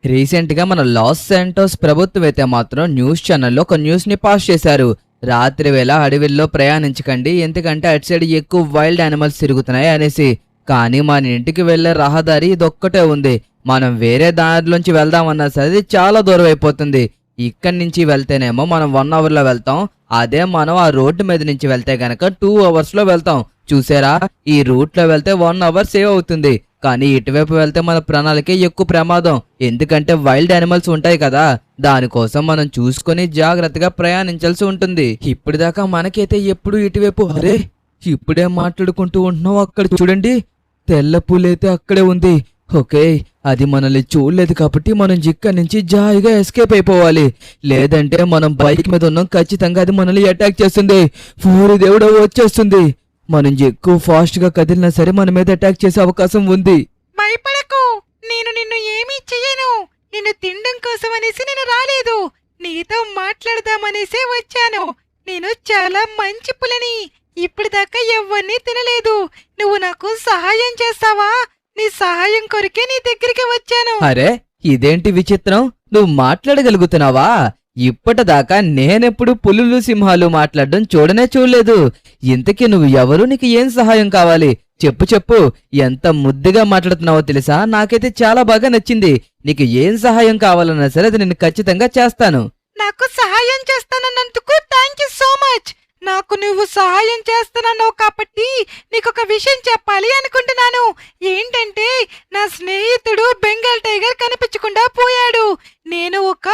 Recent గా మన loss Santos ప్రభుత్వం అయితే మాత్రం న్యూస్ ఛానల్లో ఒక న్యూస్ ని పాస్ చేశారు. రాత్రి వేళ అడవిల్లో ప్రయాణించకండి, ఎందుకంటే అటు సైడ్ ఎక్కువ వైల్డ్ యానిమల్స్ తిరుగుతున్నాయి అనేసి. కానీ మన ఇంటికి వెళ్లే రహదారి ఇదొక్కటే ఉంది. మనం వేరే దారిలోంచి వెళ్దామన్నా సరే అది చాలా దూరం అయిపోతుంది. ఇక్కడి నుంచి వెళ్తేనేమో మనం 1 hour లో వెళ్తాం. అదే మనం ఆ రోడ్డు మీద నుంచి వెళ్తే గనక 2 hours లో వెళ్తాం. చూసారా, ఈ రూట్ లో వెళ్తే 1 hour సేవ్ అవుతుంది. కానీ ఇటువైపు వెళ్తే మన ప్రాణాలకే ఎక్కువ ప్రమాదం, ఎందుకంటే వైల్డ్ యానిమల్స్ ఉంటాయి కదా. దానికోసం మనం చూసుకొని జాగ్రత్తగా ప్రయాణించాల్సి ఉంటుంది. ఇప్పటిదాకా మనకైతే ఎప్పుడు ఇటువైపు అరే ఇప్పుడే మాట్లాడుకుంటూ ఉంటున్నాం, అక్కడ చూడండి తెల్ల పూలైతే అక్కడే ఉంది. ఓకే, అది మనల్ని చూడలేదు కాబట్టి మనం ఇక్కడి నుంచి జాయిగా ఎస్కేప్ అయిపోవాలి. లేదంటే మనం బైక్ మీద ఉన్నాం, ఖచ్చితంగా అది మనల్ని అటాక్ చేస్తుంది. ఫోరి దేవుడో వచ్చేస్తుంది. మనం ఎక్కువ ఫాస్ట్ గా కదిలినా సరే మన మీద అటాక్ చేసే అవకాశం ఉంది. భయపడకు, నేను నిన్ను ఏమీ చెయ్యను. నిన్ను తినడం కోసం అనేసి నేను రాలేదు, నీతో మాట్లాడదామనేసే వచ్చాను. నేను చాలా మంచి పులని, ఇప్పటిదాకా ఎవరిని తినలేదు. నువ్వు నాకు సహాయం చేస్తావా? నీ సహాయం కొరికే నీ దగ్గరికి వచ్చాను. అరే ఇదేంటి విచిత్రం, నువ్వు మాట్లాడగలుగుతున్నావా? ఇప్పటిదాకా నేనెప్పుడు పులులు సింహాలు మాట్లాడడం చూడలేదు. ఇంతకీ నువ్వు ఎవరు, నీకు ఏం సహాయం కావాలి? చెప్పు. ఎంత ముద్దుగా మాట్లాడుతున్నావో తెలుసా, నాకైతే చాలా బాగా నచ్చింది. నీకు ఏం సహాయం కావాలన్నా సరే అది నేను ఖచ్చితంగా చేస్తాను. నాకు సహాయం చేస్తానన్నందుకు థ్యాంక్ యూ సో మచ్. నాకు నువ్వు సహాయం చేస్తున్నావు కాబట్టి నీకొక విషయం చెప్పాలి అనుకుంటున్నాను. ఏంటంటే నా స్నేహితుడు బెంగాల్ టైగర్ కనిపించకుండా పోయాడు. నేను ఒక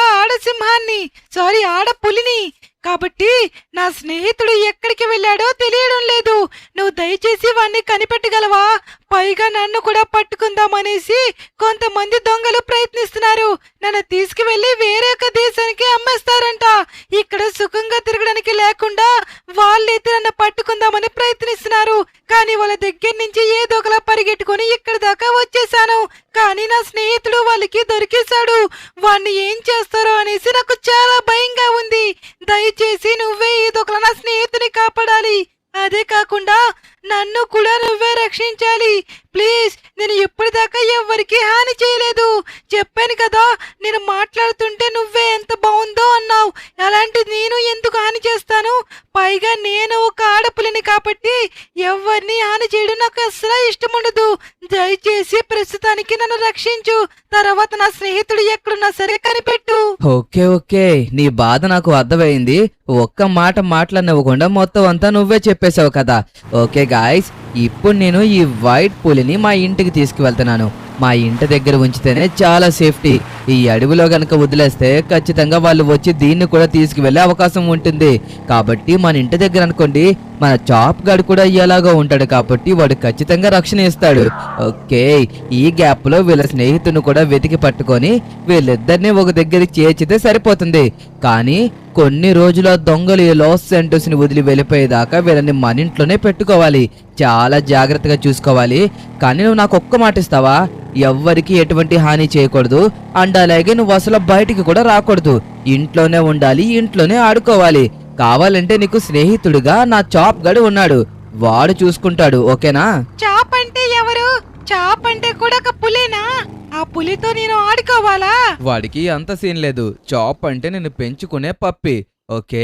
ఆడ పులిని కాబట్టి నా స్నేహితుడు ఎక్కడికి వెళ్ళాడో తెలియడం లేదు. నువ్వు దయచేసి వాణ్ణి కనిపెట్టగలవా? పైగా నన్ను కూడా పట్టుకుందామనేసి కొంతమంది దొంగలు ప్రయత్నిస్తున్నారు. నన్ను తీసుకువెళ్లి వేరే ఒక దేశానికి అమ్మేస్తారంట. ఇక్కడ సుఖంగా తిరగడానికి లేకుండా వాళ్ళైతే నన్ను పట్టుకుందామని ప్రయత్నిస్తున్నారు. కానీ వాళ్ళ దగ్గర నుంచి ఏదో ఒకలా పరిగెట్టుకుని ఇక్కడ దాకా వచ్చేసాను. కానీ నా స్నేహితుడు వాళ్ళకి దొరికేశాడు. వాణ్ణి ఏం చేస్తారో అనేసి నాకు చాలా భయంగా ఉంది. దయచేసి నువ్వే ఏదో ఒకలా నా స్నేహితుని కాపాడాలి. అదే కాకుండా నన్ను కూడా నువ్వే రక్షించాలి ప్లీజ్. నేను ఎప్పటిదాకా ఎవ్వరికి హాని చేయలేదు. చెప్పాను కదా, నేను మాట్లాడుతుంటే నువ్వే ఎంత బాగుందో అన్నావు. అలాంటి నేను ఎందుకు హాని చేస్తాను? పైగా నేను ఒక ఆడపులిని కాబట్టి ఎవరిని హాని చేయడం నాకు అస్సలు ఇష్టం ఉండదు. దయచేసి ప్రస్తుతానికి నన్ను రక్షించు. తర్వాత నా స్నేహితుడు ఎక్కడున్నా సరే కనిపెట్టు. ఓకే, నీ బాధ నాకు అర్థమైంది. ఒక్క మాట మాట్లాడనివ్వకుండా మొత్తం అంతా నువ్వే చెప్పేశావు కదా. ఓకే గాయ్స్, ఇప్పుడు నేను ఈ వైట్ పులిని మా ఇంటికి తీసుకువెళ్తున్నాను. మా ఇంటి దగ్గర ఉంచితేనే చాలా సేఫ్టీ. ఈ అడవిలో గనక వదిలేస్తే ఖచ్చితంగా వాళ్ళు వచ్చి దీన్ని కూడా తీసుకువెళ్లే అవకాశం ఉంటుంది. కాబట్టి మన ఇంటి దగ్గర అనుకోండి, మన చాప్ గాడు కూడా ఎలాగో ఉంటాడు కాబట్టి వాడు ఖచ్చితంగా రక్షణ ఇస్తాడు. ఓకే, ఈ గ్యాప్ లో వీళ్ళ స్నేహితుని కూడా వెతికి పట్టుకొని వీళ్ళిద్దరిని ఒక దగ్గరికి చేర్చితే సరిపోతుంది. కానీ కొన్ని రోజుల దొంగలు ఈ లాస్ శాంటోస్ ని వదిలి వెళ్ళిపోయేదాకా వీళ్ళని మన ఇంట్లోనే పెట్టుకోవాలి. చాలా జాగ్రత్తగా చూసుకోవాలి. కానీ నువ్వు నాకు ఒక్క మాట ఇస్తావా? ఎవ్వరికి ఎటువంటి హాని చేయకూడదు. అండ్ అలాగే నువ్వు అసలు బయటికి కూడా రాకూడదు. ఇంట్లోనే ఉండాలి, ఇంట్లోనే ఆడుకోవాలి. కావాలంటే నీకు స్నేహితుడిగా నా చాప్ గడు ఉన్నాడు, వాడు చూసుకుంటాడు. ఓకేనా? చాప్ అంటే ఎవరు? చాప్ అంటే కూడా ఒక పులేనా? ఆ పులితో నేను ఆడుకోవాలా? వాడికి అంత సీన్ లేదు. చాప్ అంటే నేను పెంచుకునే పప్పి. ఓకే,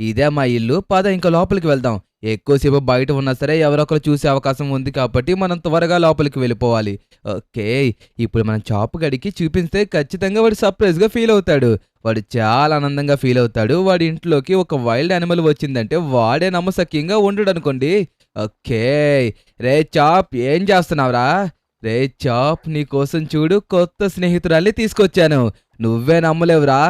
ఇదే మా ఇల్లు. పద ఇంకా లోపలికి వెళ్దాం. ఎక్కువసేపు బయట ఉన్నా సరే ఎవరొకరు చూసే అవకాశం ఉంది కాబట్టి మనం త్వరగా లోపలికి వెళ్ళిపోవాలి. ఓకే, ఇప్పుడు మనం చాప్ గడికి చూపిస్తే ఖచ్చితంగా వాడు సర్ప్రైజ్ గా ఫీల్ అవుతాడు. వాడు చాలా ఆనందంగా ఫీల్ అవుతాడు. వాడి ఇంట్లోకి ఒక వైల్డ్ యానిమల్ వచ్చిందంటే వాడే నమ్మశక్యంగా ఉండడు అనుకోండి. ఓకే, రే చాప్ ఏం చేస్తున్నావురా? రే చాప్, నీ కోసం చూడు కొత్త స్నేహితురాల్ని తీసుకొచ్చాను. నువ్వే నమ్మలేవురా.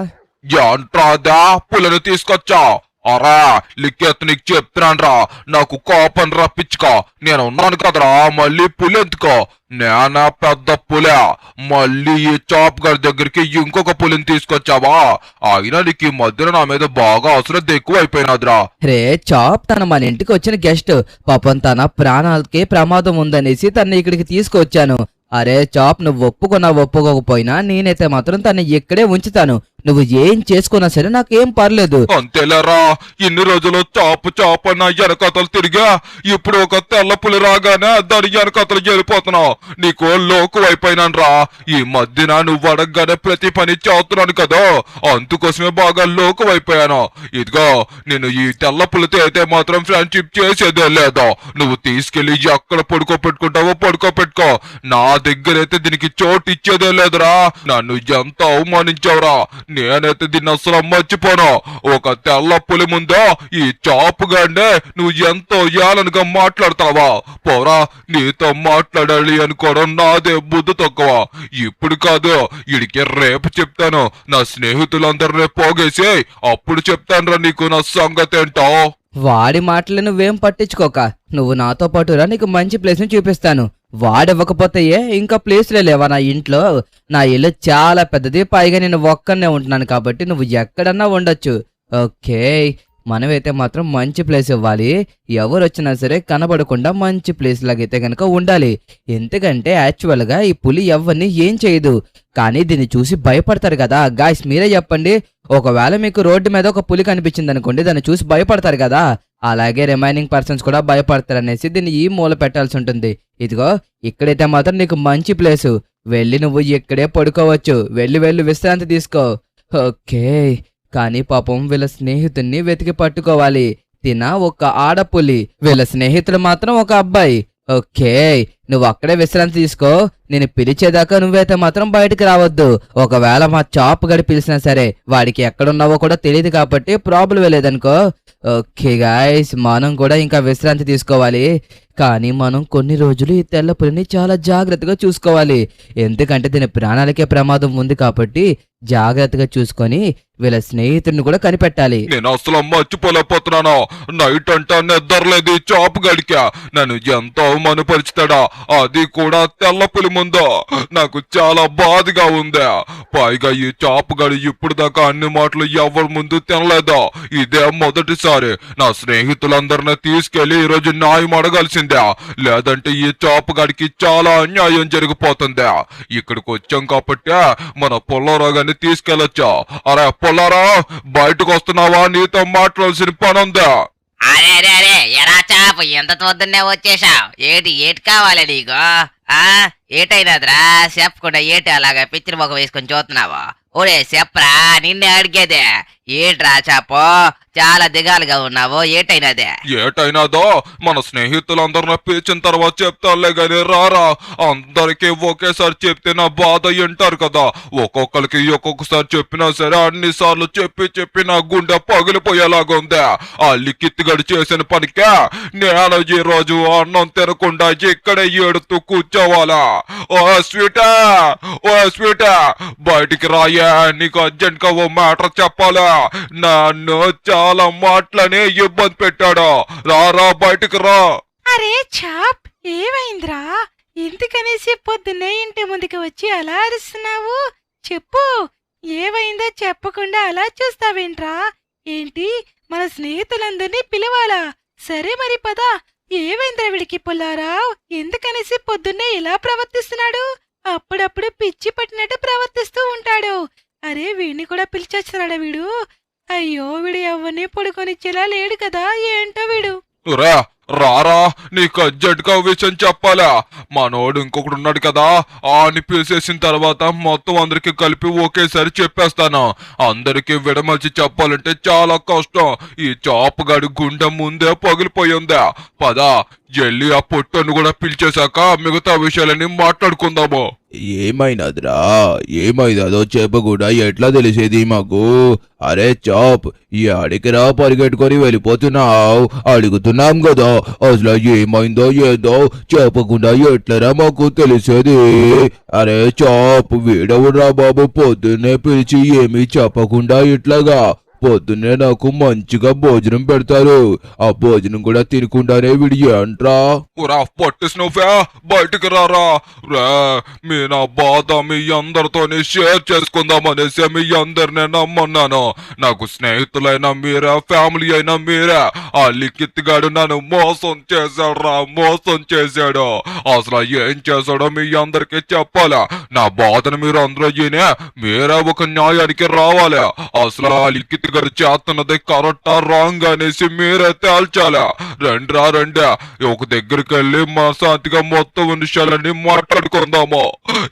ఏంట్రాదా పులను తీసుకొచ్చా? అరా లిక్కెత్తు నీకు చెప్తున్నాను రా, నాకు కోపం రప్పించుకో. నేను ఉన్నాను కదరా, మళ్ళీ పులెందుకో? నేనా పెద్ద పులే, మళ్ళీ ఈ చాప్ గారి దగ్గరికి ఇంకొక పులిని తీసుకొచ్చావా? అయినా నీకు ఈ మధ్యన నా మీద బాగా అశ్రద్ధ ఎక్కువ అయిపోయినదిరా. రే చాప్, తన మన ఇంటికి వచ్చిన గెస్ట్. పాపం తన ప్రాణాలకి ప్రమాదం ఉందనేసి తన్ని ఇక్కడికి తీసుకొచ్చాను. అరే చాప్, నువ్వు ఒప్పుకోకపోయినా నేనైతే మాత్రం తను ఇక్కడే ఉంచుతాను. నువ్వు ఏం చేసుకున్నా సరే నాకేం పర్లేదు. అంతేలేరా, ఇన్ని రోజులు చాపు చాపు నా వెనకతలు తిరిగా, ఇప్పుడు ఒక తెల్ల పులి రాగానే దాని వెనకతలు వెళ్ళిపోతున్నావు. నీకు లోకు అయిపోయినాన్రా. ఈ మధ్యన నువ్వు అడగగానే ప్రతి పని చేస్తున్నాను కదా, అందుకోసమే బాగా లోకు అయిపోయాను. ఇదిగో నేను ఈ తెల్ల పులితో అయితే మాత్రం ఫ్రెండ్షిప్ చేసేదే లేదా. నువ్వు తీసుకెళ్లి ఎక్కడ పడుకోబెట్టుకుంటావో పడుకోబెట్టుకో, నా దగ్గర అయితే దీనికి చోటు ఇచ్చేదే లేదురా. నన్ను ఎంత అవమానించావురా, నేనైతే దీన్ని అసలు మర్చిపోను. ఒక తెల్ల పులి ముందో ఈ చాపుగానే నువ్వు ఎంతో ఏలనుగా మాట్లాడతావా? పోరా, నీతో మాట్లాడాలి అనుకోవడం నాదే బుద్ధి తక్కువ. ఇప్పుడు కాదు, ఇడికి రేపు చెప్తాను. నా స్నేహితులందరినీ పోగేసి అప్పుడు చెప్తానురా నీకు నా సంగతి ఏంటో. వాడి మాటలు నువ్వేం పట్టించుకోక, నువ్వు నాతో పాటురా, నీకు మంచి ప్లేస్ ని చూపిస్తాను. వాడివ్వకపోతే ఇంకా ప్లేస్లే లేవా నా ఇంట్లో? నా ఇల్లు చాలా పెద్దది, పైగా నేను ఒక్కనే ఉంటున్నాను కాబట్టి నువ్వు ఎక్కడన్నా ఉండొచ్చు. ఓకే, మనమైతే మాత్రం మంచి ప్లేస్ ఇవ్వాలి. ఎవరు వచ్చినా సరే కనబడకుండా మంచి ప్లేస్ లాగైతే గనక ఉండాలి. ఎందుకంటే యాక్చువల్ గా ఈ పులి ఎవరిని ఏం చేయదు, కానీ దీన్ని చూసి భయపడతారు కదా. గాయ్స్ మీరే చెప్పండి, ఒకవేళ మీకు రోడ్డు మీద ఒక పులి కనిపించింది అనుకోండి, దాన్ని చూసి భయపడతారు కదా, అలాగే రిమైనింగ్ పర్సన్స్ కూడా భయపడతారు అనేసి దీన్ని ఈ మూల పెట్టాల్సి ఉంటుంది. ఇదిగో ఇక్కడైతే మాత్రం నీకు మంచి ప్లేసు, వెళ్ళి నువ్వు ఇక్కడే పడుకోవచ్చు. వెళ్ళి వెళ్ళి విశ్రాంతి తీసుకో. ఓకే, కానీ పాపం వీళ్ళ స్నేహితుడిని వెతికి పట్టుకోవాలి. తిన ఒక ఆడపులి, వీళ్ళ స్నేహితుడు మాత్రం ఒక అబ్బాయి. ఓకే, నువ్వు అక్కడే విశ్రాంతి తీసుకో. నేను పిలిచేదాకా నువ్వైతే మాత్రం బయటకు రావద్దు. ఒకవేళ మా చాప్ గడి పిలిచినా సరే వాడికి ఎక్కడున్నావో కూడా తెలియదు కాబట్టి ప్రాబ్లం లేదనుకో. ఓకే గాయస్, మనం కూడా ఇంకా విశ్రాంతి తీసుకోవాలి. కానీ మనం కొన్ని రోజులు ఈ తెల్ల పులిని చాలా జాగ్రత్తగా చూసుకోవాలి. ఎందుకంటే దీని ప్రాణాలకే ప్రమాదం ఉంది కాబట్టి జాగ్రత్తగా చూసుకొని వీళ్ళ స్నేహితుడిని కూడా కనిపెట్టాలి. నేను అసలు మర్చిపోలేకపోతున్నాను. నైట్ అంటా నిద్రలేదు చాపు గడికా. నన్ను ఎంతో అవమానపరుచుతాడా, అది కూడా తెల్ల పులి ముందు. నాకు చాలా బాధగా ఉంది. పైగా ఈ చాపు గడి ఇప్పుడు దాకా అన్ని మాటలు ఎవరి ముందు తినలేదా. ఇదే మొదటిసారి. నా స్నేహితులందరినీ తీసుకెళ్లి ఈ రోజు న్యాయం అడగాల్సిందే, లేదంటే ఈ చాపు గడికి చాలా అన్యాయం జరిగిపోతుంది. ఇక్కడికి వచ్చాం కాబట్టి మన పుల్లారావు గారిని తీసుకెళ్లొచ్చా. అరే పుల్లారా, బయటకు వస్తున్నావా? నీతో మాట్లాడాల్సిన పని ఉందా? అరే అరే అరే, ఎరా చాపు, ఎంత పొద్దున్నే వచ్చేసావు? ఏటి కావాలి నీకు? ఏటైనదిరా చెప్పకుండా ఏటి అలాగా పిచ్చిరి మొక్క వేసుకొని చూస్తున్నావు? ఓరే చెప్పరా, నిన్నే అడిగేదే. ఏట్రా చాపో, చాలా దిగాలుగా ఉన్నావు, ఏటైనదే? ఏటైనాదో మన స్నేహితులందరినీ పిలిచిన తర్వాత చెప్తానులే గాని రారా. అందరికీ ఒకేసారి చెప్తే నా బాధ వింటారు కదా. ఒక్కొక్కరికి ఒక్కొక్కసారి చెప్పినా సరే అన్నిసార్లు చెప్పి నా గుండె పగిలిపోయేలాగా ఉంది. ఆ లిక్కిత్తిగడి చేసిన పనికే నేను ఈ రోజు అన్నం తినకుండా ఇక్కడే ఏడుతూ కూర్చోవాలా. ఓ స్వీటా బయటికి రాయా, నీకు అర్జెంట్ గా ఓ మ్యాటర్ చెప్పాలా. నన్ను చాలా మాటలని ఇబ్బంది పెట్టాడు. రారా, బయటికి రా. అరే చాప్, ఏమైందిరా? ఎందుకనేసి పొద్దున్నే ఇంటి ముందుకు వచ్చి అలా అరుస్తున్నావు? చెప్పు, ఏమైందో చెప్పకుండా అలా చూస్తావేంట్రా? ఏంటి, మన స్నేహితులందరినీ పిలవాలా? సరే మరి పద. ఏమైందిరా వీడికి పుల్లారావ్? ఎందుకనేసి పొద్దున్నే ఇలా ప్రవర్తిస్తున్నాడు? అప్పుడప్పుడు పిచ్చి పట్టినట్టు ప్రవర్తిస్తూ ఉంటాడు. అరే వీడిని కూడా పిలిచొస్తున్నాడా వీడు? అయ్యో, వీడు ఎవరిని పడుకొనిచ్చేలా లేడు కదా, ఏంటో వీడు. రారా, నీకు అర్జెంట్ గా విషయం చెప్పాలా. మనోడు ఇంకొకడు ఉన్నాడు కదా, అని పిలిచేసిన తర్వాత మొత్తం అందరికి కలిపి ఒకేసారి చెప్పేస్తాను. అందరికి విడమర్చి చెప్పాలంటే చాలా కష్టం. ఈ చాపు గడి గుండె ముందే పగిలిపోయిందా. పదా, వెళ్ళి ఆ పొట్టను కూడా పిలిచేశాక మిగతా విషయాలన్నీ మాట్లాడుకుందాము. ఏమైనదిరా, ఏమైందో చెప్పకుండా ఎట్లా తెలిసేది మాకు? అరే చాప్, ఈ అడిగిరా పరిగెట్టుకొని వెళ్ళిపోతున్నావు? అడుగుతున్నాం కదా, అసలు ఏమైందో ఏదో చెప్పకుండా ఎట్లరా మాకు తెలిసేది? అరే చాప్, వీడవురా బాబు పొద్దున్నే పిలిచి ఏమీ చెప్పకుండా ఇట్లాగా పొద్దున్నే నాకు మంచిగా భోజనం పెడతారు. ఆ భోజనం కూడా తినకుండానే వీడు ఏంట్రా? ఊరా పొట్టి స్నూఫే బయటికి రారా. రా మీ నా బాధ మీ అందరితోని షేర్ చేసుకుందామనేసి మీ అందరినీ నమ్మన్నాను. నాకు స్నేహితులైన మీరే, ఫ్యామిలీ అయినా మీరే. ఆ లిఖిత్ గాడు నన్ను మోసం చేశాడు, మోసం చేశాడు. అసలు ఏం చేశాడో మీ అందరికి చెప్పాలా. నా బాధను మీరు అందరూ మీరే ఒక న్యాయానికి రావాలి. అసలు ఆ లిఖిత్ గారు చేస్తున్నది కరెక్టా రాంగ్ అనేసి మీరే తేల్చాలా. రండి ఒక దగ్గరికి వెళ్ళి మనశాంతిగా మొత్తం విషయాలన్నీ మాట్లాడుకుందాము.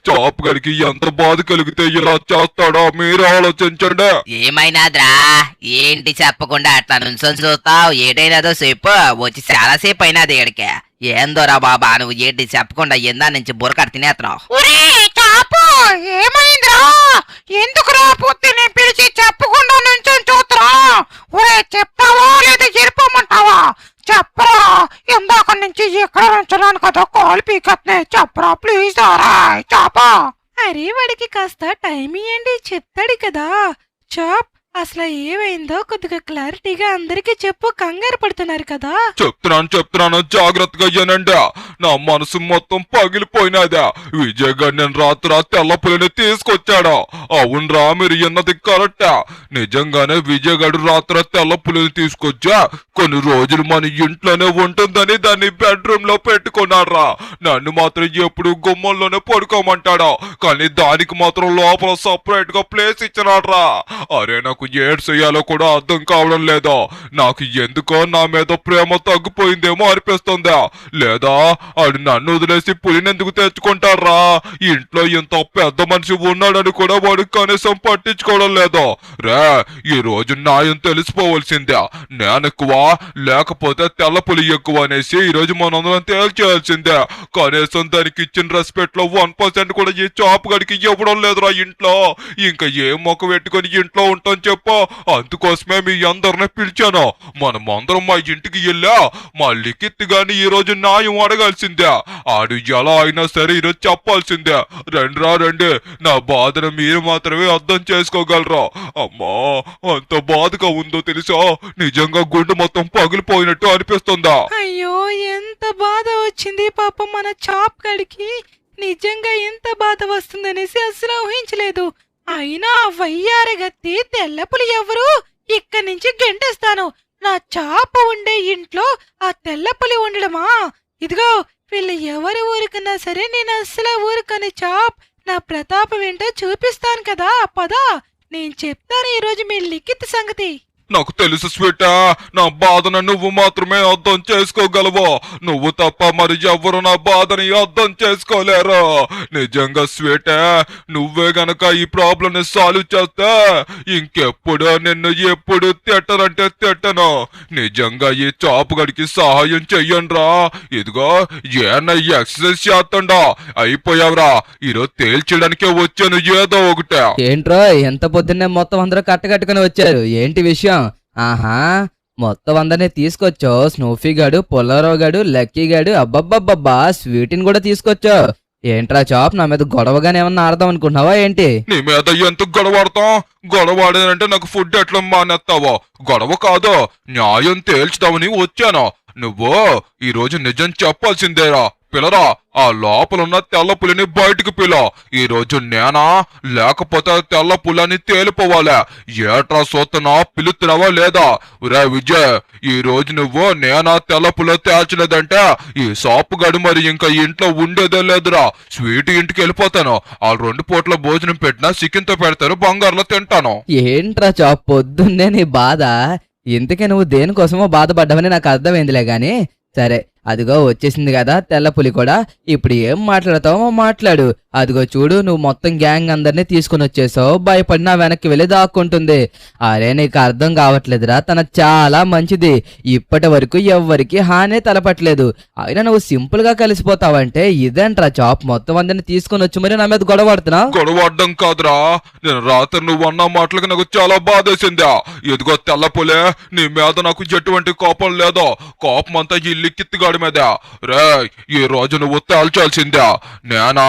చాప్ గడికి ఎంత బాధ కలిగితే ఇలా చేస్తాడో మీరే ఆలోచించండి. ఏమైనాదిరా? ఏంటి చెప్పకుండా అట్లా నుంచొని చూస్తావు? ఏటైనాదో చెప్పు. వచ్చి చాలాసేపు అయినది ఇక్కడికి. ఏందోరా బాబా, నువ్వు ఏంటి చెప్పకుండా ఎందా నుంచి బురకడ తినేస్తున్నావు? ఒరే చాపు, ఏమైందిరా? ఎందుకురా పొద్దున్నే పిలిచి చెప్పకుండా నుంచొని చూస్తురా? ఒరే చెప్తావా లేదా ఎరిపోమంటావా? చెప్పరా, ఇందాక నుంచి ఎక్కడ నుంచున్నాను కదా కాల్ పీకత్నే. చెప్పరా ప్లీజ్. చాపా. అరే వాడికి కాస్త టైం ఇవ్వండి, చెప్తాడు కదా. చాప్, అసలు ఏమైందో కొద్దిగా క్లారిటీగా అందరికీ చెప్పు, కంగారు పడుతున్నారు కదా. చెప్తున్నాను జాగ్రత్తగా అయ్యానండి. నా మనసు మొత్తం పగిలిపోయినదా. విజయ్ గారు నేను రాత్రి తెల్ల పులిని తీసుకొచ్చాడా? అవునరా, మీరు ఎన్నది కరెక్టా. నిజంగానే విజయ్ గారు రాత్రి తెల్ల పులిని తీసుకొచ్చా. కొన్ని రోజులు మన ఇంట్లోనే ఉంటుందని దాన్ని బెడ్రూమ్ లో పెట్టుకున్నారా. నన్ను మాత్రం ఎప్పుడు గుమ్మంలోనే పడుకోమంటాడా, కానీ దానికి మాత్రం లోపల సపరేట్ గా ప్లేస్ ఇచ్చినాడ్రా. అరే నాకు ఏడ్ చేయాలో కూడా అర్థం కావడం లేదా. నాకు ఎందుకో నా మీద ప్రేమ తగ్గిపోయిందేమో అనిపిస్తుందా, లేదా ఆడు నన్ను వదిలేసి పులినెందుకు తెచ్చుకుంటారా? ఇంట్లో ఇంత పెద్ద మనిషి ఉన్నాడని కూడా వాడు కనీసం పట్టించుకోవడం లేదు. రే ఈ రోజు న్యాయం తెలిసిపోవలసిందే. నేనెక్కువ లేకపోతే తెల్ల పులి ఎక్కువ అనేసి ఈ రోజు మనందరం తేల్చేయాల్సిందే. కనీసం దానికి ఇచ్చిన రెస్పెక్ట్ లో 1% కూడా ఈ చాప్ గడికి ఇవ్వడం లేదురా ఇంట్లో. ఇంకా ఏం మొక్క పెట్టుకుని ఇంట్లో ఉంటాం చెప్పు. అందుకోసమే మీ అందరిని పిలిచాను. మనమందరం మా ఇంటికి వెళ్ళా మా లిఖిత్ గాని ఈ రోజు న్యాయం అడగాల్సిందే. ఆడు ఎలా అయినా సరే ఈరోజు చెప్పాల్సిందే. రండి, నా బాధను మీరు మాత్రమే అర్థం చేసుకోగలరా. అమ్మా అంత బాధగా ఉందో తెలుసా. నిజంగా గుండె మొత్తం పగిలిపోయినట్టు అనిపిస్తుందా. అయ్యో ఎంత బాధ వచ్చింది పాపం మన చాప్ గడికి. నిజంగా ఎంత బాధ వస్తుందనేసి అసలు ఊహించలేదు. అయినా వయ్యారగత్తి తెల్లపులి ఎవరు? ఇక్కడి నుంచి గెంటేస్తాను. నా చాప ఉండే ఇంట్లో ఆ తెల్లపులి ఉండడమా? ఇదిగో వీళ్ళు ఎవరు ఊరుకున్నా సరే నేను అస్సలు ఊరుకని చాప్. నా ప్రతాపం ఏంటో చూపిస్తాను కదా. పదా, నేను చెప్తాను ఈరోజు మీ లిఖిత్ సంగతి. నాకు తెలుసు స్వీటా, నా బాధను నువ్వు మాత్రమే అర్థం చేసుకోగలవు. నువ్వు తప్ప మరి ఎవరు నా బాధని అర్థం చేసుకోలేరు. నిజంగా స్వీటా, నువ్వే గనక ఈ ప్రాబ్లం ని సాల్వ్ చేస్తే ఇంకెప్పుడు నిన్ను ఎప్పుడు తిట్టనంటే తిట్టను. నిజంగా ఈ చాపు గడికి సహాయం చెయ్యండ్రా. ఇదిగో ఏనా ఎక్సర్సైజ్ చేస్తుండా. అయిపోయావురా, ఈరోజు తేల్చడానికే వచ్చాను ఏదో ఒకటే. ఏంట్రో ఎంత పొద్దున్నే మొత్తం అందరూ కట్టకట్టుకుని వచ్చారు, ఏంటి విషయం? ఆహా, మొత్తం అందరినీ తీసుకొచ్చావు. స్నూఫీ గాడు, పుల్లారావు గాడు, లక్కీ గాడు, అబ్బబ్బబ్బబ్బా స్వీటీని కూడా తీసుకొచ్చావు. ఏంట్రా చాప్, నా మీద గొడవగానే ఏమన్నా ఆడదాం అనుకుంటున్నావా ఏంటి? నీ మీద ఎంత గొడవాడతాం? గొడవాడానంటే నాకు ఫుడ్ ఎట్లా మానేస్తావో? గొడవ కాదు, న్యాయం తేల్చుదామని వచ్చాను. నువ్వు ఈ రోజు నిజం చెప్పాల్సిందేరా. పిల్లరా, ఆ లోపలున్న తెల్ల పులిని బయటికి పిల్ల. ఈ రోజు నేనా లేకపోతే తెల్ల పులని తేలిపోవాలా. ఏట్రా సోతనా, పిలుతున్నావా లేదా? రే విజయ్, ఈ రోజు నువ్వు నేనా తెల్ల పుల తేల్చలేదంటే ఈ సాపు గడు మరి ఇంకా ఇంట్లో ఉండేదే లేదురా. స్వీట్ ఇంటికి వెళ్ళిపోతాను. ఆ 2 పూట్ల భోజనం పెట్టినా చికెన్ తో పెడతారు, బంగారులో తింటాను. ఏంట్రా చాప్, పొద్దున్నే నీ బాధ. ఇంతకే నువ్వు దేనికోసమో బాధపడ్డావని నాకు అర్థమైందిలే గాని సరే. అదిగో వచ్చేసింది కదా తెల్ల పులి కూడా. ఇప్పుడు ఏం మాట్లాడతావో మాట్లాడు. అదిగో చూడు, నువ్వు మొత్తం గ్యాంగ్ అందరినీ తీసుకుని వచ్చేసావు. భయపడినా వెనక్కి వెళ్ళి దాక్కుంటుంది. అరే నీకు అర్థం కావట్లేదురా, తన చాలా మంచిది. ఇప్పటి వరకు ఎవ్వరికి హానే తలపట్లేదు. అయినా నువ్వు సింపుల్ గా కలిసిపోతావంటే ఇదేంట్రా చాప్, మొత్తం అందరినీ తీసుకుని వచ్చి మరి నా మీద గొడవడుతున్నావు? గొడవడ్డం కాదురా, నేను రాత్రి నువ్వు అన్న మాటలకు నాకు చాలా బాధేసిందా. ఇదిగో తెల్ల పులే, నీ మీద నాకు ఎటువంటి కోపం లేదో. కోపం అంతా ఈ లిఖిత్ గాడి మీద. రే ఈ రోజు నువ్వు తేల్చాల్సిందా. నేనా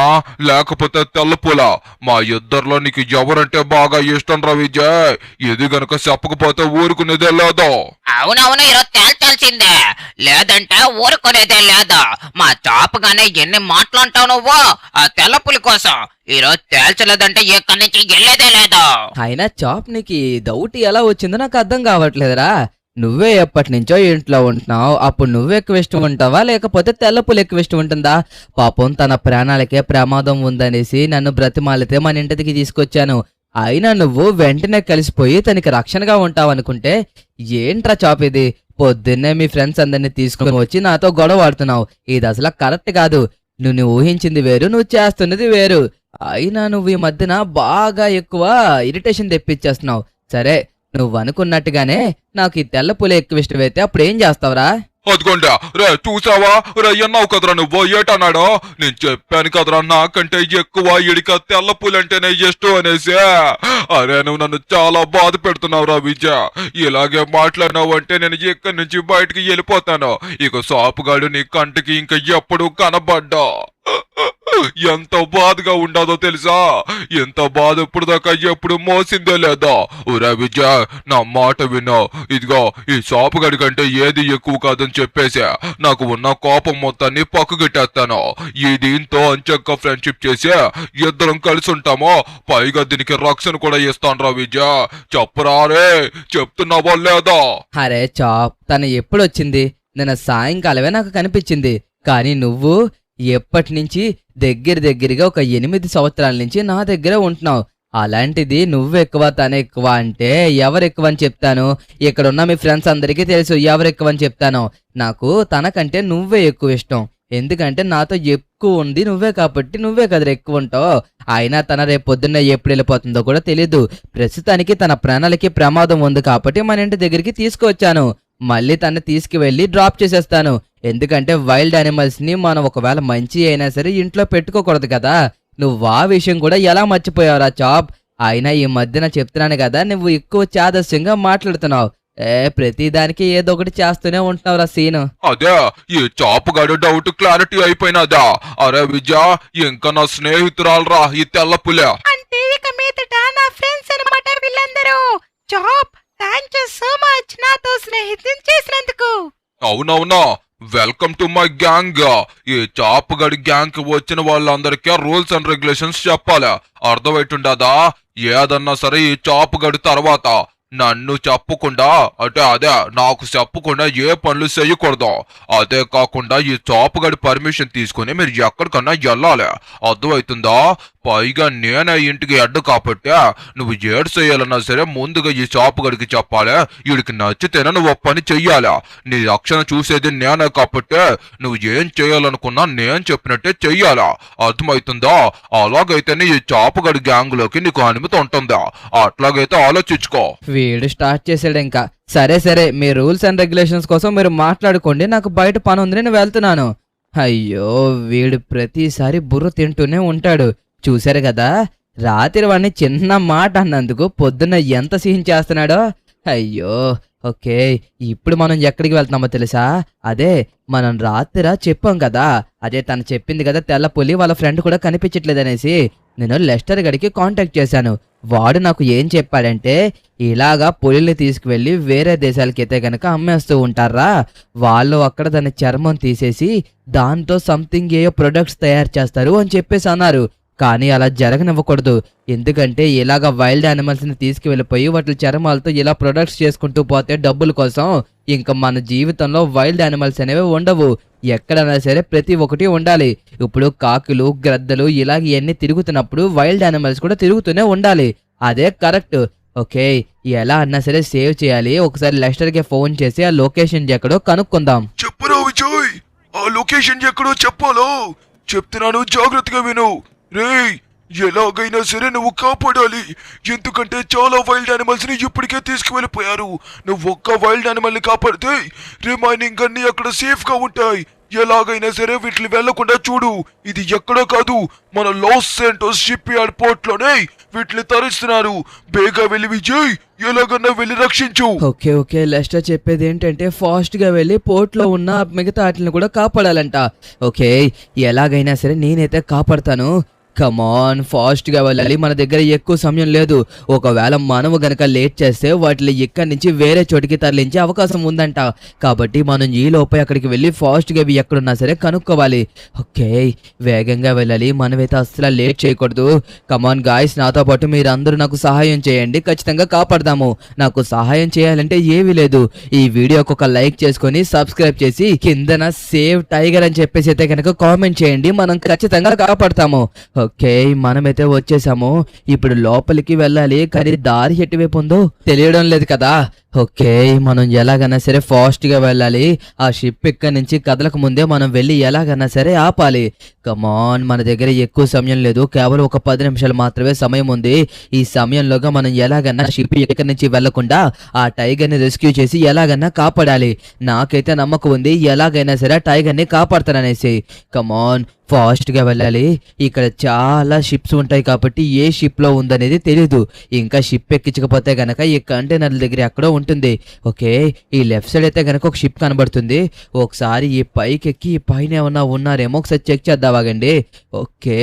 లేకపోతే తెల్లపూల మా ఇద్దరిలో నీకు ఎవరంటే బాగా ఇష్టం రా విజయ్. ఇది గనక చెప్పకపోతే ఊరుకునేదే లేదు. అవునవును, ఈరోజు తేల్చాల్సిందే, లేదంటే ఊరుకునేదే లేదు. మా చాపుగానే ఎన్ని మాట్లాంటావు నువ్వు ఆ తెల్లపులి కోసం. ఈరోజు తేల్చలేదంటే ఇక్కడి నుంచి వెళ్ళేదే లేదు. అయినా చాప్ నీకు ఈ డౌట్ ఎలా వచ్చిందో నాకు అర్థం కావట్లేదురా. నువ్వే ఎప్పటి నుంచో ఇంట్లో ఉంటున్నావు, అప్పుడు నువ్వే ఎక్కువ ఇష్టం ఉంటావా లేకపోతే తెల్లపులు ఎక్కువ ఇష్టం ఉంటుందా? పాపం తన ప్రాణాలకే ప్రమాదం ఉందనేసి నన్ను బ్రతిమాలితే మన ఇంటికి తీసుకొచ్చాను. అయినా నువ్వు వెంటనే కలిసిపోయి తనకి రక్షణగా ఉంటావనుకుంటే ఏంట్రా చాప్ ఇది? పొద్దున్నే మీ ఫ్రెండ్స్ అందరినీ తీసుకొని వచ్చి నాతో గొడవ ఆడుతున్నావు. ఇది అసలు కరెక్ట్ కాదు. నువ్వు ఊహించింది వేరు, నువ్వు చేస్తున్నది వేరు. అయినా నువ్వు ఈ మధ్యన బాగా ఎక్కువ ఇరిటేషన్ తెప్పించేస్తున్నావు. సరే, నువ్వు అనుకున్నట్టుగానే నాకు ఈ తెల్ల పులి ఎక్కువ ఇష్టమైతే అప్పుడు ఏం చేస్తావురా? అదిగోండా రే, చూసావా రే, అన్నావు కదరా నువ్వు ఏటన్నాడో. నేను చెప్పాను కదరా నాకంటే ఎక్కువ ఇడిక తెల్లపూలు అంటేనే ఇష్టం అనేసి. అరే నువ్వు నన్ను చాలా బాధ పెడుతున్నావు రా విజయ్. ఇలాగే మాట్లాడినావు అంటే నేను ఇక్కడి నుంచి బయటికి వెళ్ళిపోతాను. ఇక సాపుగాడు నీ కంటికి ఇంకా ఎప్పుడు కనబడ్డా ఎంత బాధగా ఉండదో తెలుసా? ఎంత బాధ ఇప్పుడు దాకా ఎప్పుడు మోసిందే లేదా? ఊరా విజయ్, నా మాట విన్నా. ఇదిగో ఈ షాపు గడి కంటే ఏది ఎక్కువ కాదని చెప్పేసా నాకు ఉన్న కోపం మొత్తాన్ని పక్కగట్టేస్తాను. ఈ దీంతో అంచెక్క ఫ్రెండ్షిప్ చేసి ఇద్దరం కలిసి ఉంటామో, పైగా దీనికి రక్షణ కూడా ఇస్తాను రా విజయ్. చెప్పరా రే, చెప్తున్నావా లేదా? అరే చాప్, తను ఎప్పుడొచ్చింది? నిన్న సాయంకాలమే నాకు కనిపించింది. కానీ నువ్వు ఎప్పటి నుంచి దగ్గరగా ఒక 8 సంవత్సరాల నుంచి నా దగ్గర ఉంటున్నావు. అలాంటిది నువ్వు ఎక్కువ తను ఎక్కువ అంటే ఎవరు ఎక్కువ అని చెప్తాను? ఇక్కడున్న మీ ఫ్రెండ్స్ అందరికీ తెలుసు ఎవరు ఎక్కువ అని చెప్తాను. నాకు తనకంటే నువ్వే ఎక్కువ ఇష్టం. ఎందుకంటే నాతో ఎక్కువ ఉంది నువ్వే కాబట్టి నువ్వే కదా ఎక్కువ ఉంటావు. అయినా తన రేపు పొద్దున్న ఎప్పుడు వెళ్ళిపోతుందో కూడా తెలీదు. ప్రస్తుతానికి తన ప్రాణాలకి ప్రమాదం ఉంది కాబట్టి మన ఇంటి దగ్గరికి తీసుకువచ్చాను. మళ్ళీ తను తీసుకువెళ్ళి డ్రాప్ చేసేస్తాను. ఎందుకంటే వైల్డ్ యానిమల్స్ ని మనం ఒకవేళ మంచి అయినా సరే ఇంట్లో పెట్టుకోకూడదు కదా. నువ్వు ఆ విషయం కూడా ఎలా మర్చిపోయావురా చాప్? అయినా ఈ మధ్యన చెప్తున్నాను కదా, నువ్వు ఎక్కువ చాదస్యంగా మాట్లాడుతున్నావు. ప్రతిదానికి ఏదో ఒకటి చేస్తూనే ఉంటున్నావురా సీను. అదే ఈ చాపుగాడు డౌట్ క్లారిటీ అయిపోయినదా? అరే విజయ, ఇంకా నా స్నేహితురాలరా ఈ తెల్లపులే. అంటే ఇక మీదట నా ఫ్రెండ్స్ అన్నమాట వీళ్ళందరూ. చాప్, థ్యాంక్ యూ సో మచ్ నాతో స్నేహితుని చేసినందుకు. అవునవునా, వెల్కమ్ టు మై గ్యాంగ్. ఈ చాపుగడి గ్యాంగ్ కి వచ్చిన వాళ్ళందరికీ రూల్స్ అండ్ రెగ్యులేషన్స్ చెప్పాలి. అర్థమైతుండదా? ఏదన్నా సరే ఈ చాపుగడి తర్వాత నన్ను చెప్పకుండా అదే నాకు చెప్పకుండా ఏ పనులు చేయకూడదు. అదే కాకుండా ఈ చాపుగడి పర్మిషన్ తీసుకుని మీరు ఎక్కడికన్నా వెళ్ళాలి. అర్థమవుతుందా? పైగా నేనే ఇంటికి అడ్డు కాబట్టి నువ్వు ఏడు చేయాలన్నా సరే ముందుగా ఈ చాపుగడికి చెప్పాలి. వీడికి నచ్చితేనే నువ్వు పని చెయ్యాలి. నీ రక్షణ చూసేది నేనే కాబట్టి నువ్వు ఏం చేయాలనుకున్నా నేను చెప్పినట్టే చెయ్యాలా. అర్థమవుతుందా? అలాగైతేనే ఈ చాపుగడి గ్యాంగ్ లోకి నీకు అనుమతి ఉంటుందా? అట్లాగైతే ఆలోచించుకో. వీడు స్టార్ట్ చేసాడు ఇంకా. సరే, మీ రూల్స్ అండ్ రెగ్యులేషన్స్ కోసం మీరు మాట్లాడుకోండి. నాకు బయట పని ఉంది, నేను వెళ్తున్నాను. అయ్యో, వీడు ప్రతిసారి బుర్ర తింటూనే ఉంటాడు. చూశారు కదా, రాత్రి వాడిని చిన్న మాట అన్నందుకు పొద్దున్న ఎంత సీన్ చేస్తున్నాడో. అయ్యో. ఓకే, ఇప్పుడు మనం ఎక్కడికి వెళ్తున్నామో తెలుసా? అదే మనం రాత్రి చెప్పాం కదా, అదే తను చెప్పింది కదా తెల్లపులి వాళ్ళ ఫ్రెండ్ కూడా కనిపించట్లేదనేసి. నేను లెస్టర్ గడికి కాంటాక్ట్ చేశాను. వాడు నాకు ఏం చెప్పాడంటే, ఇలాగా పులిని తీసుకువెళ్ళి వేరే దేశాలకి అయితే గనక అమ్మేస్తూ ఉంటారా, వాళ్ళు అక్కడ దాని చర్మం తీసేసి దాంతో సంథింగ్ ఏయో ప్రొడక్ట్స్ తయారు చేస్తారు అని చెప్పేసి అన్నారు. కానీ అలా జరగనివ్వకూడదు. ఎందుకంటే ఇలాగ వైల్డ్ యానిమల్స్ ని తీసుకువెళ్ళిపోయి వాటి చర్మాలతో ఇలా ప్రొడక్ట్స్ చేసుకుంటూ పోతే డబ్బుల కోసం ఇంకా మన జీవితంలో వైల్డ్ యానిమల్స్ అనేవి ఉండవు. ఎక్కడైనా సరే ప్రతి ఒక్కటి ఉండాలి. ఇప్పుడు కాకులు, గ్రద్దలు ఇలాగ ఇవన్నీ తిరుగుతున్నప్పుడు వైల్డ్ యానిమల్స్ కూడా తిరుగుతూనే ఉండాలి. అదే కరెక్ట్. ఓకే, ఎలా అన్నా సరే సేవ్ చేయాలి. ఒకసారి లెస్టర్ కి ఫోన్ చేసి ఆ లొకేషన్ ఎక్కడో కనుక్కుందాం. చెప్పురా విజయ్, ఆ లొకేషన్ ఎక్కడో చెప్పాలో. చెప్తున్నాను, జాగ్రత్తగా విను. రేయ్, ఎలాగైనా సరే నువ్వు కాపాడాలి. ఎందుకంటే చాలా వైల్డ్ యానిమల్స్ ని ఇప్పటికే తీసుకువెళ్ళిపోయారు. నువ్వు ఒక్క వైల్డ్ యానిమల్ ని కాపాడితే రిమైనింగ్ అన్ని అక్కడ సేఫ్ గా ఉంటాయి. ఎలాగైనా సరే వీటిని వెళ్లకుండా చూడు. ఇది ఎక్కడో కాదు, మన Los Santos shipyard port లోనే వీటిని తరుస్తున్నారు. బేగా వెళ్ళి విజయ్, ఎలాగన్నా వెళ్ళి రక్షించు. ఓకే, లెస్టర్ చెప్పేది ఏంటంటే ఫాస్ట్ గా వెళ్ళి పోర్ట్ లో ఉన్న మిగతా వాటిని కూడా కాపాడాలంట. ఓకే, ఎలాగైనా సరే నేనైతే కాపాడతాను. కమాన్ ఫాస్ట్ గా వెళ్ళాలి, మన దగ్గర ఎక్కువ సమయం లేదు. ఒకవేళ మనము గనక లేట్ చేస్తే వాటిని ఇక్కడి నుంచి వేరే చోటికి తరలించే అవకాశం ఉందంట. కాబట్టి మనం ఈ లోపే అక్కడికి వెళ్ళి ఫాస్ట్ గా ఇవి ఎక్కడున్నా సరే కనుక్కోవాలి. ఓకే, వేగంగా వెళ్ళాలి, మనమైతే అస్సలు లేట్ చేయకూడదు. కమాన్ గాయ్స్, నాతో పాటు మీరందరూ నాకు సహాయం చేయండి, ఖచ్చితంగా కాపాడదాము. నాకు సహాయం చేయాలంటే ఏమీ లేదు, ఈ వీడియోకి ఒక లైక్ చేసుకొని సబ్స్క్రైబ్ చేసి కిందన సేవ్ టైగర్ అని చెప్పేసి అయితే కనుక కామెంట్ చేయండి, మనం ఖచ్చితంగా కాపాడతాము. ఓకే, మనమైతే వచ్చేసాము. ఇప్పుడు లోపలికి వెళ్ళాలి, కానీ దారి ఎటువైపు ఉందో తెలియడం లేదు కదా. ఓకే, మనం ఎలాగైనా సరే ఫాస్ట్ గా వెళ్ళాలి. ఆ షిప్ ఇక్కడి నుంచి కదలక ముందే మనం వెళ్ళి ఎలాగైనా సరే ఆపాలి. కమాన్, మన దగ్గర ఎక్కువ సమయం లేదు, కేవలం ఒక 10 నిమిషాలు మాత్రమే సమయం ఉంది. ఈ సమయంలోగా మనం ఎలాగైనా షిప్ ఇక్కడి నుంచి వెళ్లకుండా ఆ టైగర్ ని రెస్క్యూ చేసి ఎలాగైనా కాపాడాలి. నాకైతే నమ్మకం ఉంది ఎలాగైనా సరే టైగర్ ని కాపాడతాననేసి. కమాన్, ఫాస్ట్ గా వెళ్ళాలి. ఇక్కడ చాలా షిప్స్ ఉంటాయి కాబట్టి ఏ షిప్ లో ఉందనేది తెలీదు. ఇంకా షిప్ ఎక్కించకపోతే గనక ఈ కంటైనర్ల దగ్గర ఎక్కడో ఉంటుంది. ఓకే, ఈ లెఫ్ట్ సైడ్ అయితే గనక ఒక షిప్ కనబడుతుంది. ఒకసారి ఈ పైకి ఎక్కి ఈ పైన ఏమన్నా ఉన్నారేమో ఒకసారి చెక్ చేద్దావాగండి. ఓకే,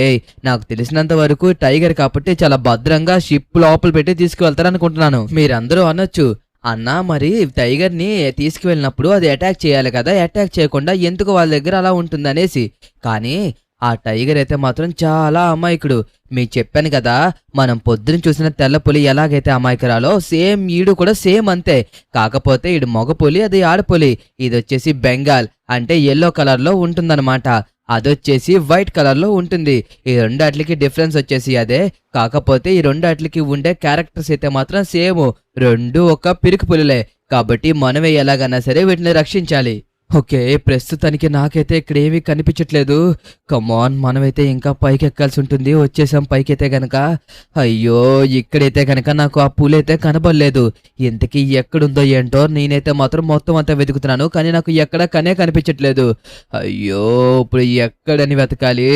నాకు తెలిసినంత వరకు టైగర్ కాబట్టి చాలా భద్రంగా షిప్ లోపల పెట్టి తీసుకువెళ్తారనుకుంటున్నాను. మీరందరూ అనొచ్చు, అన్నా మరి టైగర్ ని తీసుకువెళ్ళినప్పుడు అది అటాక్ చేయాలి కదా, అటాక్ చేయకుండా ఎందుకు వాళ్ళ దగ్గర అలా ఉంటుంది అనేసి. కానీ ఆ టైగర్ అయితే మాత్రం చాలా అమాయకుడు. మీకు చెప్పాను కదా, మనం పొద్దున చూసిన తెల్ల పులి ఎలాగైతే అమాయకురాలో సేమ్ ఈడు కూడా సేమ్ అంతే. కాకపోతే ఈడు మగ పులి, అది ఆడపులి. ఇది వచ్చేసి బెంగాల్ అంటే ఎల్లో కలర్ లో ఉంటుందన్నమాట, అదొచ్చేసి వైట్ కలర్ లో ఉంటుంది. ఈ రెండాట్లకి డిఫరెన్స్ వచ్చేసి అదే. కాకపోతే ఈ రెండాట్లకి ఉండే క్యారెక్టర్స్ అయితే మాత్రం సేమ్, రెండు ఒక పిరికి పులిలే. కాబట్టి మనమే ఎలాగైనా సరే వీటిని రక్షించాలి. ఓకే, ప్రస్తుతానికి నాకైతే ఇక్కడ ఏమీ కనిపించట్లేదు. కమాన్, మనమైతే ఇంకా పైకి ఎక్కాల్సి ఉంటుంది. వచ్చేసాం పైకైతే గనక. అయ్యో, ఇక్కడైతే గనక నాకు ఆ పూలు అయితే కనబడలేదు. ఇంతకీ ఎక్కడుందో ఏంటో నేనైతే మాత్రం మొత్తం అంతా వెతుకుతున్నాను, కానీ నాకు ఎక్కడ కనిపించట్లేదు. అయ్యో, ఇప్పుడు ఎక్కడని వెతకాలి?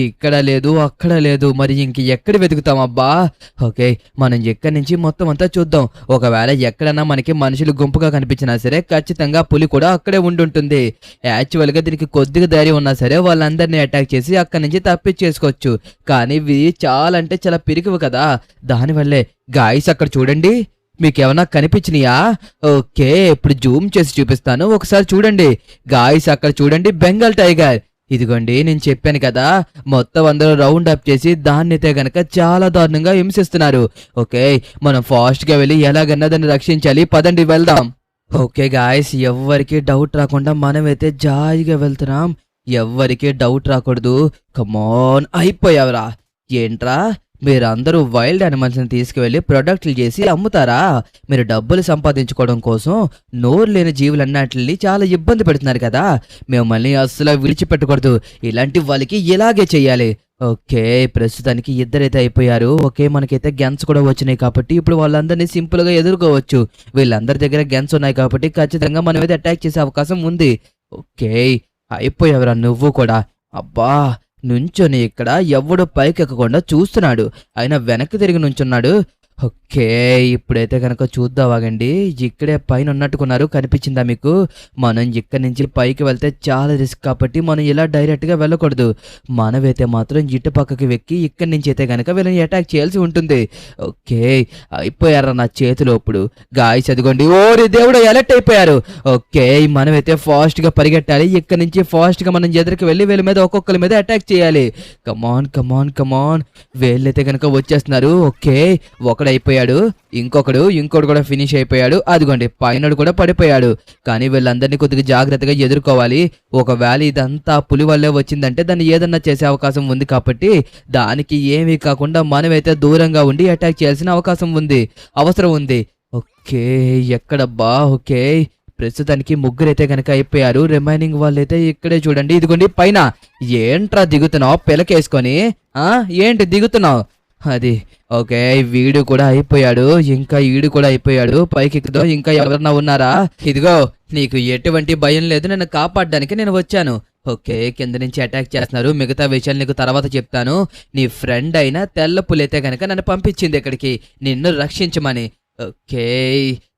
ఇక్కడ లేదు, అక్కడ లేదు, మరి ఇంక ఎక్కడ వెతుకుతాం అబ్బా? ఓకే, మనం ఎక్కడి నుంచి మొత్తం అంతా చూద్దాం. ఒకవేళ ఎక్కడన్నా మనకి మనుషులు గుంపుగా కనిపించినా సరే ఖచ్చితంగా పులి కూడా అక్కడే ఉంటుంది. యాక్చువల్ గా దీనికి కొద్దిగా ధైర్యం ఉన్నా సరే వాళ్ళందరినీ అటాక్ చేసి అక్కడి నుంచి తప్పించేసుకోవచ్చు. కానీ ఇవి చాలా అంటే చాలా పిరికివి కదా, దానివల్లే. గాయ్స్, అక్కడ చూడండి, మీకేమన్నా కనిపించినాయా? ఓకే, ఇప్పుడు జూమ్ చేసి చూపిస్తాను, ఒకసారి చూడండి. గాయ్స్, అక్కడ చూడండి, బెంగాల్ టైగర్. ఇదిగోండి, నేను చెప్పాను కదా, మొత్తం అందరూ రౌండ్ అప్ చేసి దాన్నైతే గనక చాలా దారుణంగా హింసిస్తున్నారు. ఓకే, మనం ఫాస్ట్ గా వెళ్ళి ఎలాగన్నా దాన్ని రక్షించాలి. పదండి, వెళ్దాం. ఓకే గాయస్, ఎవ్వరికి డౌట్ రాకుండా మనమైతే జాయిగా వెళ్తున్నాం. ఎవ్వరికి డౌట్ రాకూడదు. కమాన్, అయిపోయావరా? ఏంట్రా, మీరందరూ వైల్డ్ యానిమల్స్ ని తీసుకువెళ్ళి ప్రొడక్ట్లు చేసి అమ్ముతారా? మీరు డబ్బులు సంపాదించుకోవడం కోసం నోరు లేని జీవులన్నిటిని చాలా ఇబ్బంది పెడుతున్నారు కదా, మిమ్మల్ని అస్సలు విడిచిపెట్టకూడదు. ఇలాంటి వాళ్ళకి ఇలాగే చెయ్యాలి. ఓకే, ప్రస్తుతానికి ఇద్దరైతే అయిపోయారు. ఓకే, మనకైతే గన్స్ కూడా వచ్చినాయి కాబట్టి ఇప్పుడు వాళ్ళందరినీ సింపుల్ గా ఎదుర్కోవచ్చు. వీళ్ళందరి దగ్గర గన్స్ ఉన్నాయి కాబట్టి ఖచ్చితంగా మనం అయితే అటాక్ చేసే అవకాశం ఉంది. ఓకే, అయిపోయావురా నువ్వు కూడా. అబ్బా, నుంచొని ఇక్కడ ఎవడు పైకి ఎక్కకుండా చూస్తున్నాడు, ఆయన వెనక్కి తిరిగి నుంచున్నాడు. ఓకే, ఇప్పుడైతే కనుక చూద్దావాగండి. ఇక్కడే పైన ఉన్నట్టుకున్నారు, కనిపించిందా మీకు? మనం ఇక్కడి నుంచి పైకి వెళ్తే చాలా రిస్క్ కాబట్టి మనం ఇలా డైరెక్ట్ గా వెళ్ళకూడదు. మనమైతే మాత్రం ఇటు పక్కకి వెక్కి ఇక్కడి నుంచి అయితే కనుక వీళ్ళని అటాక్ చేయాల్సి ఉంటుంది. ఓకే, అయిపోయారా నా చేతిలో ఇప్పుడు? గాయ్స్, అదిగోండి, ఓరి దేవుడు, ఎలర్ట్ అయిపోయారు. ఓకే, మనమైతే ఫాస్ట్ గా పరిగెట్టాలి. ఇక్కడి నుంచి ఫాస్ట్ గా మనం ఎదురుకి వెళ్ళి వీళ్ళ మీద ఒక్కొక్కరి మీద అటాక్ చేయాలి. కమాన్ కమాన్ కమాన్, వీళ్ళైతే కనుక వచ్చేస్తున్నారు. ఓకే, ఒకడు అయిపోయాడు, ఇంకోటి కూడా ఫినిష్ అయిపోయాడు. అదిగోండి, పైనడు కూడా పడిపోయాడు. కానీ వీళ్ళందరినీ కొద్దిగా జాగ్రత్తగా ఎదుర్కోవాలి. ఒకవేళ ఇదంతా పులి వల్లే వచ్చిందంటే దాన్ని ఏదన్నా చేసే అవకాశం ఉంది కాబట్టి దానికి ఏమీ కాకుండా మనమైతే దూరంగా ఉండి అటాక్ చేయాల్సిన అవసరం ఉంది. ఓకే, ఎక్కడబ్బా? ఓకే, ప్రస్తుతానికి ముగ్గురైతే కనుక అయిపోయారు. రిమైనింగ్ వాళ్ళైతే ఇక్కడే చూడండి, ఇదిగోండి పైన. ఏంట్రా దిగుతున్నావు పిలకేసుకొని? ఏంటి దిగుతున్నావు? అది ఓకే, వీడు కూడా అయిపోయాడు, ఇంకా ఈడు కూడా అయిపోయాడు. పైకి ఎక్కుదో ఇంకా ఎవరన్నా ఉన్నారా? ఇదిగో, నీకు ఎటువంటి భయం లేదు, నన్ను కాపాడడానికి నేను వచ్చాను. ఓకే, కింద నుంచి అటాక్ చేస్తున్నారు. మిగతా విషయాలు నీకు తర్వాత చెప్తాను. నీ ఫ్రెండ్ అయిన తెల్ల పులైతే కనుక నన్ను పంపించింది ఇక్కడికి నిన్ను రక్షించమని. ఓకే,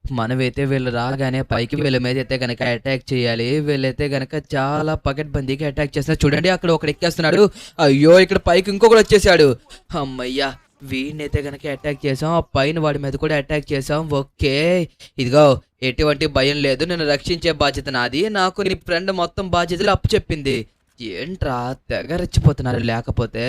మనమైతే వీళ్ళు రాగానే పైకి వీళ్ళ మీద అయితే గనక అటాక్ చేయాలి. వీళ్ళైతే గనక చాలా పకడ్బందీగా అటాక్ చేస్తున్నారు. చూడండి అక్కడ ఒకడు ఎక్కేస్తున్నాడు. అయ్యో ఇక్కడ పైకి ఇంకొకడు వచ్చేసాడు. అమ్మయ్యా వీడినైతే గనక అటాక్ చేసాం. ఆ పైన వాడి మీద కూడా అటాక్ చేసాం. ఓకే ఇదిగో ఎటువంటి భయం లేదు. నేను రక్షించే బాధ్యత నాది. నాకు నీ ఫ్రెండ్ మొత్తం బాధ్యతలు అప్పు చెప్పింది. ఏంట్రా తెగ రెచ్చిపోతున్నారు లేకపోతే.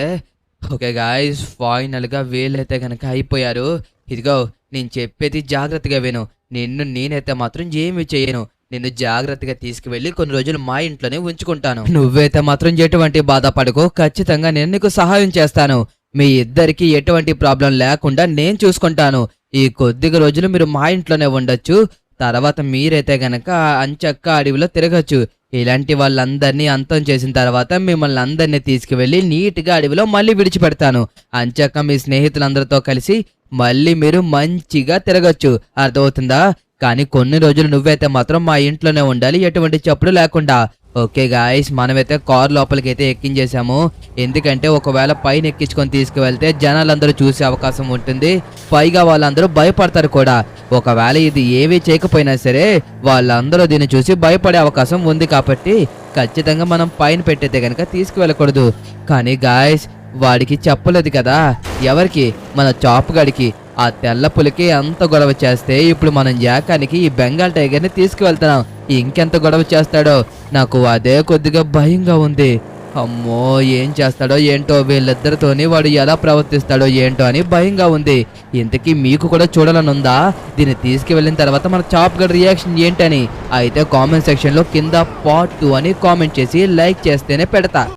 ఓకే గాయ్స్ ఫైనల్గా వీళ్ళైతే గనక అయిపోయారు. ఇదిగో నేను చెప్పేది జాగ్రత్తగా విను. నేనైతే మాత్రం ఏమీ చేయను. నిన్ను జాగ్రత్తగా తీసుకువెళ్ళి కొన్ని రోజులు మా ఇంట్లోనే ఉంచుకుంటాను. నువ్వైతే మాత్రం ఎటువంటి బాధపడకు. ఖచ్చితంగా నేను నీకు సహాయం చేస్తాను. మీ ఇద్దరికి ఎటువంటి ప్రాబ్లం లేకుండా నేను చూసుకుంటాను. ఈ కొద్దిగా రోజులు మీరు మా ఇంట్లోనే ఉండొచ్చు. తర్వాత మీరైతే గనక అంచక్క అడవిలో తిరగచ్చు. ఇలాంటి వాళ్ళందరినీ అంతం చేసిన తర్వాత మిమ్మల్ని అందరినీ తీసుకువెళ్ళి నీట్గా అడవిలో మళ్ళీ విడిచిపెడతాను. అంచక్క మీ స్నేహితులందరితో కలిసి మళ్ళీ మీరు మంచిగా తిరగచ్చు. అర్థమవుతుందా? కానీ కొన్ని రోజులు నువ్వైతే మాత్రం మా ఇంట్లోనే ఉండాలి, ఎటువంటి చెప్పుడు లేకుండా. ఓకే గాయస్ మనమైతే కార్ లోపలికి అయితే ఎక్కించేసాము. ఎందుకంటే ఒకవేళ పైన ఎక్కించుకొని తీసుకువెళ్తే జనాలందరూ చూసే అవకాశం ఉంటుంది. పైగా వాళ్ళందరూ భయపడతారు కూడా. ఒకవేళ ఇది ఏమీ చేయకపోయినా సరే వాళ్ళందరూ దీన్ని చూసి భయపడే అవకాశం ఉంది. కాబట్టి ఖచ్చితంగా మనం పైన పెట్టయితే కనుక తీసుకువెళ్ళకూడదు. కానీ గాయస్ వాడికి చెప్పలేదు కదా. ఎవరికి? మన చాపుగాడికి. ఆ తెల్ల పులికి అంత గొడవ చేస్తే ఇప్పుడు మనం ఏకానికి ఈ బెంగాల్ టైగర్ని తీసుకువెళ్తున్నాం. ఇంకెంత గొడవ చేస్తాడో నాకు అదే కొద్దిగా భయంగా ఉంది. అమ్మో ఏం చేస్తాడో ఏంటో, వీళ్ళిద్దరితోని వాడు ఎలా ప్రవర్తిస్తాడో ఏంటో అని భయంగా ఉంది. ఇంతకీ మీకు కూడా చూడాలనుందా దీన్ని తీసుకువెళ్ళిన తర్వాత మన చాప్ గడ్ రియాక్షన్ ఏంటని? అయితే కామెంట్ సెక్షన్లో కింద పార్ట్ 2 అని కామెంట్ చేసి లైక్ చేస్తేనే పెడతా.